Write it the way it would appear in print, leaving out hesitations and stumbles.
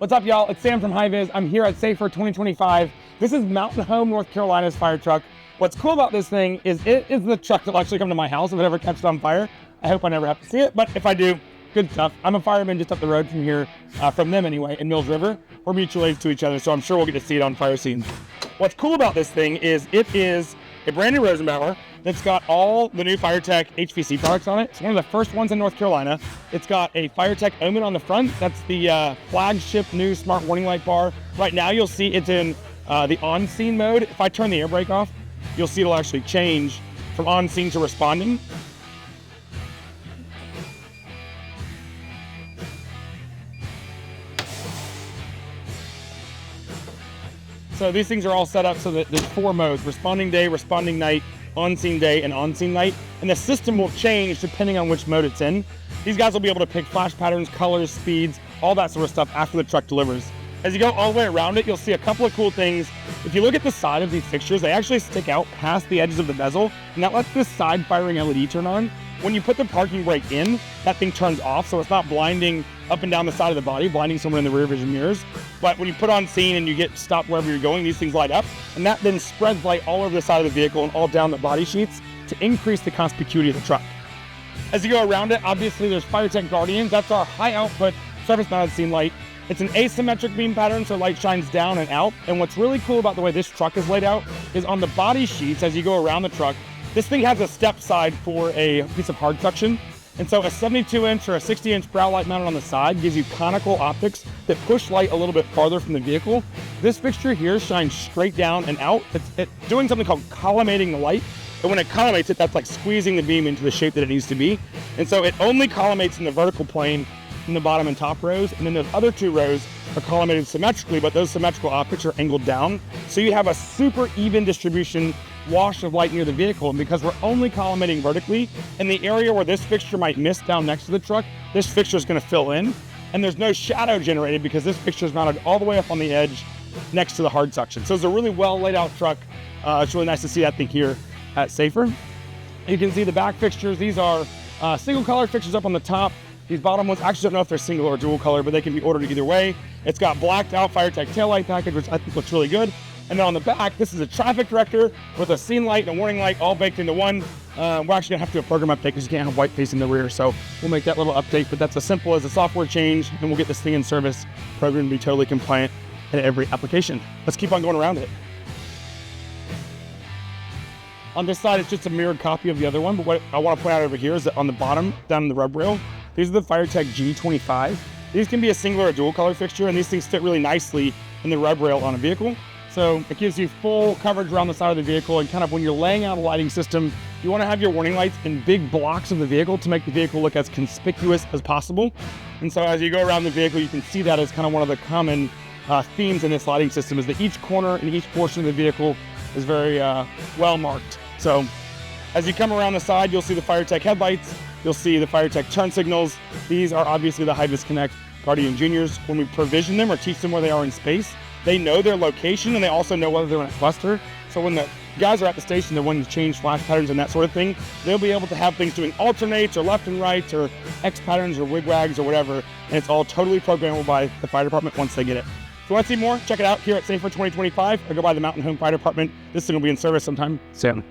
What's up, y'all? It's Sam from HiViz. I'm here at SAFRE 2025. This is Mountain Home, North Carolina's fire truck. What's cool about this thing is it is the truck that will actually come to my house if it ever catches on fire. I hope I never have to see it, but if I do, good stuff. I'm a fireman just up the road from here, from them anyway, in Mills River. We're mutual aids to each other, so I'm sure we'll get to see it on fire scenes. What's cool about this thing is it is a brand new Rosenbauer that's got all the new FireTech HVC products on it. It's one of the first ones in North Carolina. It's got a FireTech omen on the front. That's the flagship new smart warning light bar. Right now you'll see it's in the on-scene mode. If I turn the air brake off, you'll see it'll actually change from on-scene to responding. So these things are all set up so that there's 4 modes: responding day, responding night, on-scene day, and on-scene night. And the system will change depending on which mode it's in. These guys will be able to pick flash patterns, colors, speeds, all that sort of stuff after the truck delivers. As you go all the way around it, you'll see a couple of cool things. If you look at the side of these fixtures, they actually stick out past the edges of the bezel, and that lets this side firing LED turn on. When you put the parking brake in, that thing turns off, so it's not blinding up and down the side of the body, blinding someone in the rear vision mirrors. But when you put on scene and you get stopped wherever you're going, these things light up, and that then spreads light all over the side of the vehicle and all down the body sheets to increase the conspicuity of the truck. As you go around it, obviously there's FireTech Guardians. That's our high output surface mounted scene light. It's an asymmetric beam pattern, so light shines down and out. And what's really cool about the way this truck is laid out is on the body sheets, as you go around the truck, this thing has a step side for a piece of hard suction. And so a 72-inch or a 60-inch brow light mounted on the side gives you conical optics that push light a little bit farther from the vehicle. This fixture here shines straight down and out. It's doing something called collimating the light. And when it collimates it, that's like squeezing the beam into the shape that it needs to be. And so it only collimates in the vertical plane in the bottom and top rows. And then those other 2 rows are collimated symmetrically, but those symmetrical optics are angled down. So you have a super even distribution wash of light near the vehicle. And because we're only collimating vertically, in the area where this fixture might miss down next to the truck, this fixture is going to fill in, and there's no shadow generated because this fixture is mounted all the way up on the edge next to the hard suction. So it's a really well laid out truck. It's really nice to see that thing here at SAFRE. You can see the back fixtures. These are single color fixtures up on the top. These bottom ones, I actually don't know if they're single or dual color, but they can be ordered either way. It's got blacked out FireTech taillight package, which I think looks really good. And then on the back, this is a traffic director with a scene light and a warning light all baked into one. We're actually gonna have to do a program update because you can't have white facing the rear. So we'll make that little update, but that's as simple as a software change, and we'll get this thing in service, program to be totally compliant in every application. Let's keep on going around it. On this side, it's just a mirrored copy of the other one, but what I want to point out over here is that on the bottom, down in the rub rail, these are the FireTech G25. These can be a single or a dual color fixture, and these things fit really nicely in the rub rail on a vehicle. So it gives you full coverage around the side of the vehicle, and kind of when you're laying out a lighting system, you want to have your warning lights in big blocks of the vehicle to make the vehicle look as conspicuous as possible. And so as you go around the vehicle, you can see that as kind of one of the common themes in this lighting system, is that each corner and each portion of the vehicle is very well marked. So as you come around the side, you'll see the FireTech headlights, you'll see the FireTech turn signals. These are obviously the HiViz Connect Guardian Juniors. When we provision them or teach them where they are in space, they know their location, and they also know whether they're in a cluster. So when the guys are at the station, they're wanting to change flash patterns and that sort of thing, they'll be able to have things doing alternates or left and right or X patterns or wigwags or whatever, and it's all totally programmable by the fire department once they get it. If you want to see more, check it out here at SAFRE 2025 or go by the Mountain Home Fire Department. This thing will be in service sometime soon.